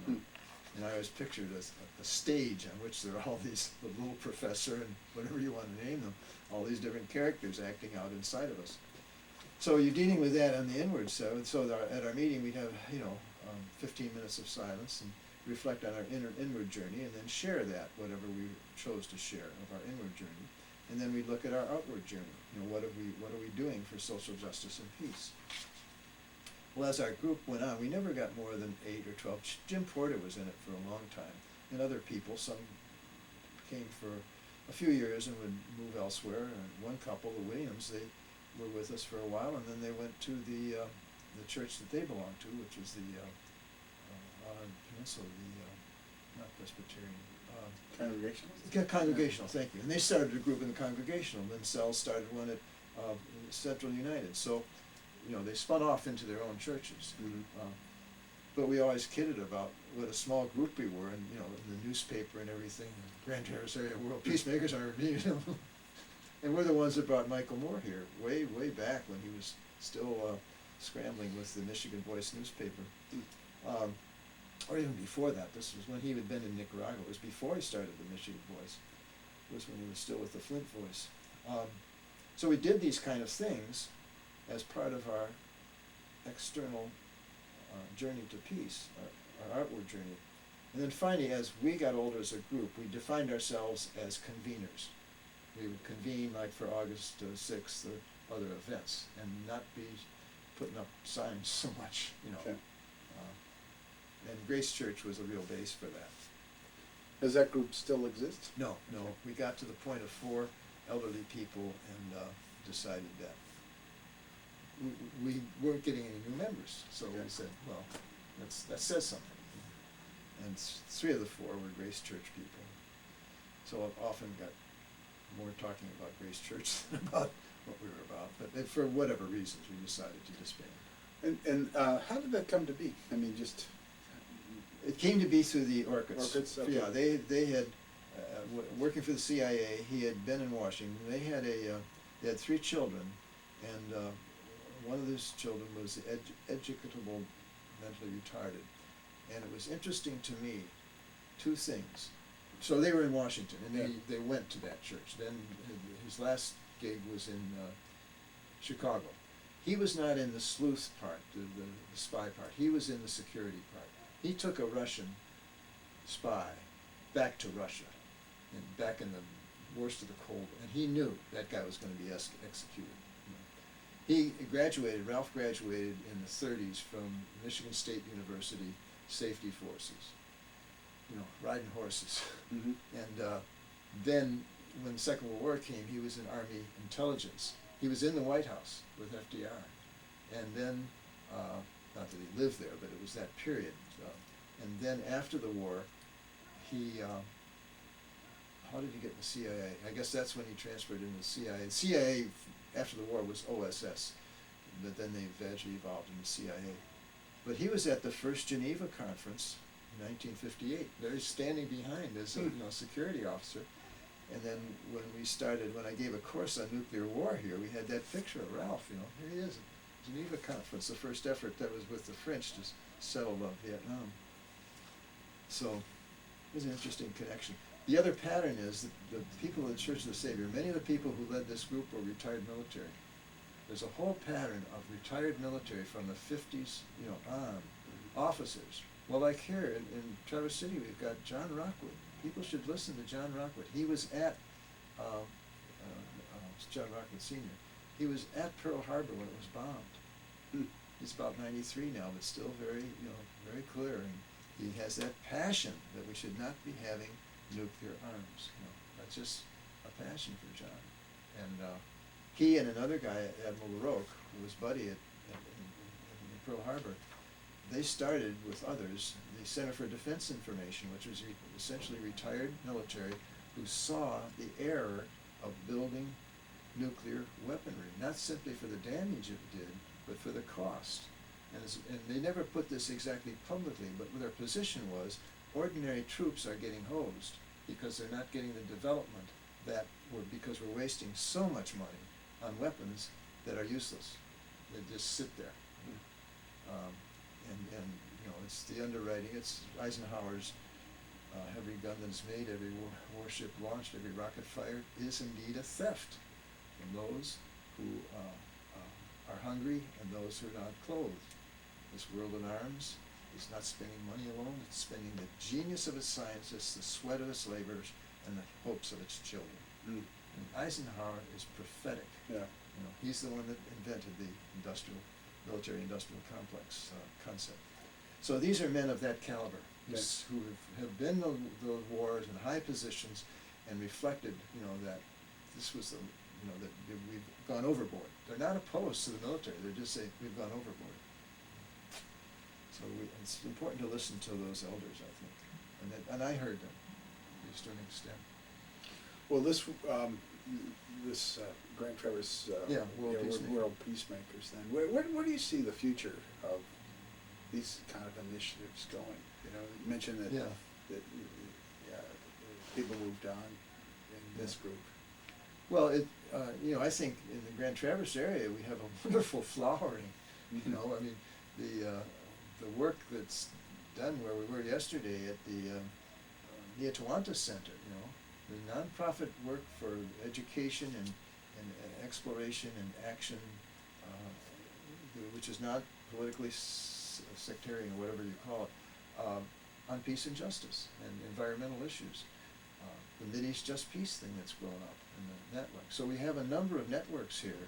and I always pictured a stage on which there are all these, the little professor and whatever you want to name them, all these different characters acting out inside of us. So you're dealing with that on the inward side. So at our meeting we'd have 15 minutes of silence and reflect on our inward journey, and then share that, whatever we chose to share of our inward journey, and then we look at our outward journey. What are we doing for social justice and peace? Well, as our group went on, we never got more than 8 or 12. Jim Porter was in it for a long time, and other people. Some came for a few years and would move elsewhere. And one couple, the Williams, they were with us for a while, and then they went to the church that they belonged to, which was the Peninsula, not Presbyterian. Congregational? Congregational, thank you. And they started a group in the Congregational, then Sells started one at Central United. So, they spun off into their own churches. Mm-hmm. But we always kidded about what a small group we were, and in the newspaper and everything, the Grand Traverse Area World Peacemakers are and we're the ones that brought Michael Moore here way back when he was still scrambling with the Michigan Voice newspaper. Or even before that. This was when he had been in Nicaragua. It was before he started the Michigan Voice. It was when he was still with the Flint Voice. So we did these kind of things as part of our external journey to peace, our outward journey. And then finally, as we got older as a group, we defined ourselves as conveners. We would convene like for August 6th or other events, and not be putting up signs so much, Okay. And Grace Church was a real base for that. Does that group still exist? No, we got to the point of 4 elderly people and decided that we weren't getting any new members. So we said, well, that says something. And 3 of the 4 were Grace Church people. So I often got more talking about Grace Church than about what we were about. But for whatever reasons, we decided to disband. And how did that come to be? I mean, just It came to be through the Orcuds. Orcuds, okay. Yeah, they had working for the CIA. He had been in Washington. They had 3 children, and one of those children was educable, mentally retarded. And it was interesting to me, 2 things. So they were in Washington, and they went to that church. Then his last gig was in Chicago. He was not in the sleuth part, the spy part. He was in the security part. He took a Russian spy back to Russia, and back in the worst of the Cold War, and he knew that guy was going to be executed. He graduated, Ralph graduated in the 30s from Michigan State University Safety Forces, riding horses. Mm-hmm. And then when the Second World War came, he was in Army intelligence. He was in the White House with FDR. And then, not that he lived there, but it was that period. And then after the war, how did he get in the CIA? I guess that's when he transferred into the CIA. The CIA, after the war, was OSS, but then they eventually evolved into CIA. But he was at the first Geneva conference in 1958. There he's standing behind as a security officer. And then when I gave a course on nuclear war here, we had that picture of Ralph, here he is, Geneva conference, the first effort that was with the French to settle Vietnam. So it was an interesting connection. The other pattern is that the people of the Church of the Savior, many of the people who led this group were retired military. There's a whole pattern of retired military from the 50s, on, officers. Well, like here in Traverse City, we've got John Rockwood. People should listen to John Rockwood. He was at, John Rockwood Sr., he was at Pearl Harbor when it was bombed. He's about 93 now, but still very, very clear. And he has that passion that we should not be having nuclear arms. That's just a passion for John. And he and another guy, Admiral LaRoque, who was buddy in Pearl Harbor, they started with others the Center for Defense Information, which was essentially retired military who saw the error of building nuclear weaponry, not simply for the damage it did, but for the cost. And they never put this exactly publicly, but their position was ordinary troops are getting hosed because they're not getting the development because we're wasting so much money on weapons that are useless. They just sit there. And it's the underwriting. It's Eisenhower's every gun that is made, every warship launched, every rocket fired is indeed a theft from those who are hungry and those who are not clothed. This world in arms is not spending money alone, it's spending the genius of its scientists, the sweat of its laborers, and the hopes of its children. And Eisenhower is prophetic. Yeah. He's the one that invented the military-industrial complex concept. So these are men of that caliber, who have been in the wars in high positions and reflected, that this was that we've gone overboard. They're not opposed to the military. They're just saying we've gone overboard. So it's important to listen to those elders, I think, and I heard them, at least to an extent. Well, this Grand Traverse World Peacemakers. Then, where do you see the future of these kind of initiatives going? You mentioned that people moved on in this group. Well, I think in the Grand Traverse area we have a wonderful flowering. I mean, the work that's done where we were yesterday at the Neotawanta Center, the nonprofit work for education and exploration and action, which is not politically sectarian or whatever you call it, on peace and justice and environmental issues. The Mideast Just Peace thing that's grown up in the network. So we have a number of networks here.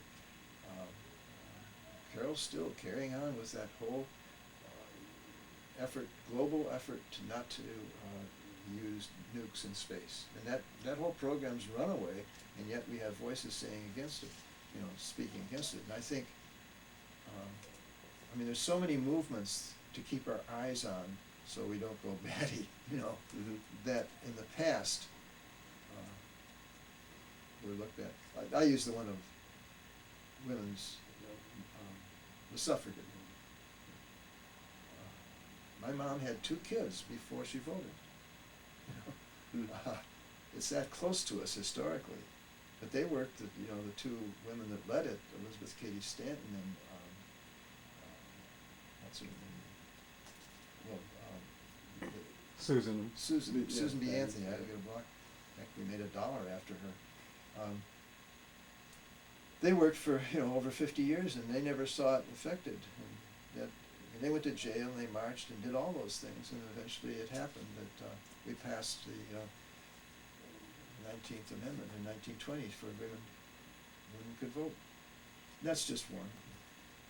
Carol's still carrying on with that whole effort, global effort to not to use nukes in space. And that whole program's run away, and yet we have voices saying against it, speaking against it. And I think, there's so many movements to keep our eyes on so we don't go batty, Mm-hmm. that in the past were looked at. I use the one of women's, the suffragette movement. My mom had 2 kids before she voted. It's that close to us historically. But they worked, the 2 women that led it, Elizabeth Cady Stanton and what's her name? Well, Susan. Susan B. Yeah. Anthony. I got a block. Heck, we made $1 after her. They worked for over 50 years, and they never saw it affected. And they went to jail, and they marched and did all those things, and eventually it happened that we passed the 19th Amendment in 1920 for women could vote. That's just one.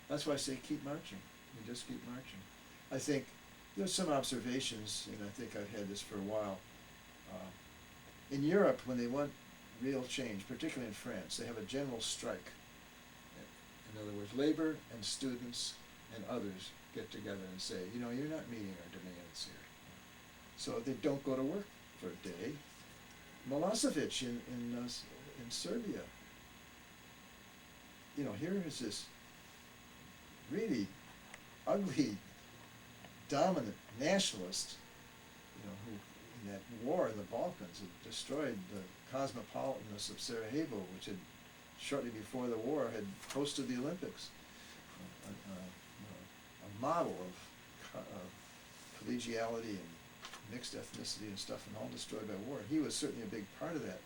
That's why I say keep marching. We just keep marching. I think there's some observations, and I think I've had this for a while. In Europe, when they want real change, particularly in France, they have a general strike. In other words, labor and students and others get together and say, you're not meeting our demands here. So they don't go to work for a day. Milosevic in Serbia, here is this really ugly, dominant nationalist, who in that war in the Balkans had destroyed the cosmopolitanness of Sarajevo, which had shortly before the war had hosted the Olympics, a model of collegiality and mixed ethnicity and stuff, and all destroyed by war. He was certainly a big part of that.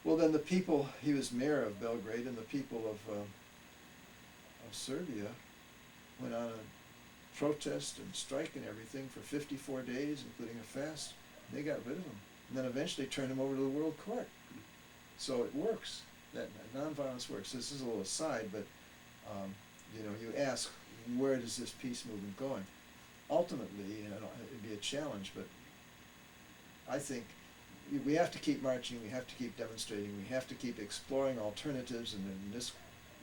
Well, then the people, he was mayor of Belgrade, and the people of Serbia went on a protest and strike and everything for 54 days, including a fast. They got rid of him, and then eventually turned him over to the World Court. So it works. That nonviolence works. This is a little aside, but you ask, where does this peace movement going? Ultimately, it'd be a challenge, but I think we have to keep marching, we have to keep demonstrating, we have to keep exploring alternatives, and in this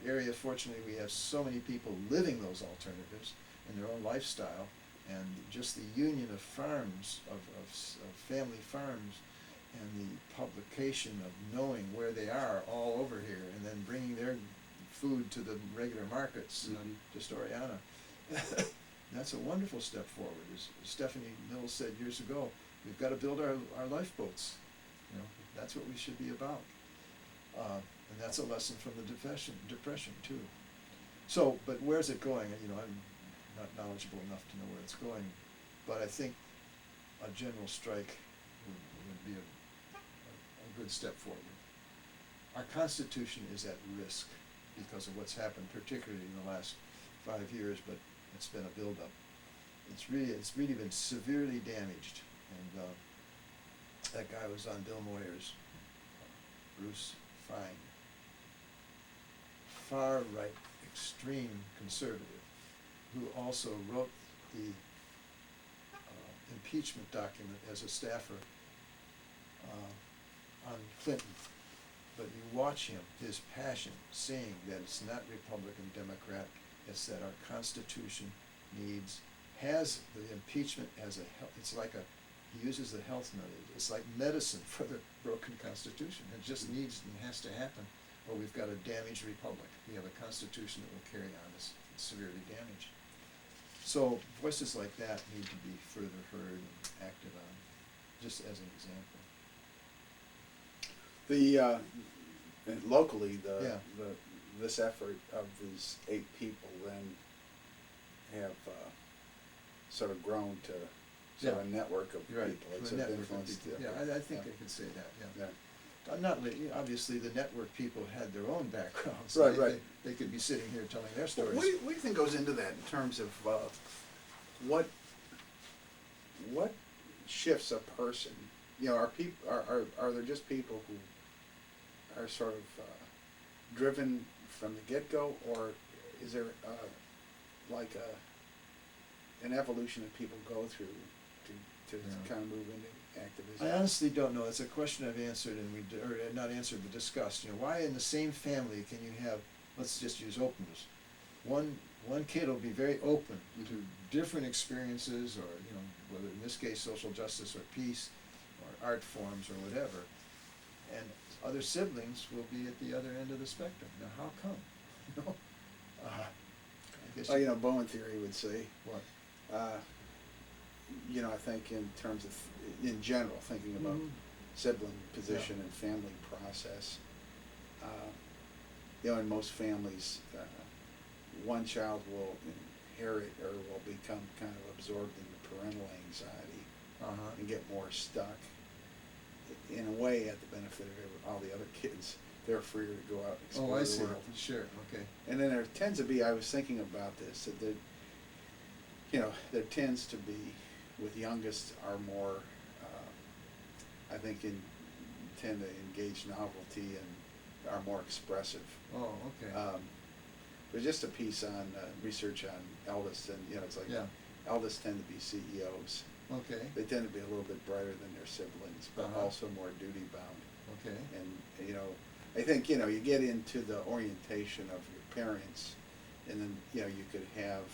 area, fortunately, we have so many people living those alternatives in their own lifestyle, and just the union of farms, of family farms, and the publication of knowing where they are all over here, and then bringing their food to the regular markets, to Storiana. That's a wonderful step forward. As Stephanie Mills said years ago, we've got to build our lifeboats. That's what we should be about. And that's a lesson from the depression too. So, but where's it going? I'm not knowledgeable enough to know where it's going, but I think a general strike would be a good step forward. Our Constitution is at risk because of what's happened, particularly in the last 5 years, but it's been a build-up. It's really been severely damaged, and that guy was on Bill Moyer's, Bruce Fine, far-right, extreme conservative, who also wrote the impeachment document as a staffer on Clinton. But you watch him, his passion, saying that it's not Republican, Democrat, it's that our Constitution has the impeachment as it's like he uses the health method. It's like medicine for the broken Constitution. It just needs and has to happen, or we've got a damaged republic. We have a Constitution that will carry on as severely damaged. So voices like that need to be further heard and acted on, just as an example. And locally, Yeah. this effort of these 8 people then have sort of grown to sort of a network of Right. people. It's A sort of network of influenced people. the Yeah, effort. I think I could say that. Yeah. Obviously, the network people had their own backgrounds. Right. They could be sitting here telling their Well, stories. what do you think goes into that in terms of what shifts a person? Are there just people who are sort of driven from the get-go, or is there like a an evolution that people go through to Yeah. kind of move into activism. I honestly don't know. It's a question I've answered and or not answered but discussed. You know, why in the same family can you have, let's just use openness. One kid will be very open to different experiences, or you know, whether in this case social justice or peace, or art forms or whatever, and other siblings will be at the other end of the spectrum. Now, how come? You know, I guess. Well, you know, Bowen theory would say, What? you know, I think in terms of, in general, thinking about Mhm. sibling position and family process, you know, in most families, one child will inherit or will become kind of absorbed in the parental anxiety Uh-huh. and get more stuck, in a way, at the benefit of all the other kids. They're freer to go out and explore Oh, I the see. world. Sure. Okay. And then there tends to be, I was thinking about this, that there, you know, there tends to be, with youngest are more, I think, tend to engage novelty and are more expressive. Oh, okay. There's just a piece on research on eldest, and you know, it's like Yeah. eldest tend to be CEOs. Okay. They tend to be a little bit brighter than their siblings, but Uh-huh. also more duty bound. Okay. And you know, I think, you know, you get into the orientation of your parents, and then, you know, you could have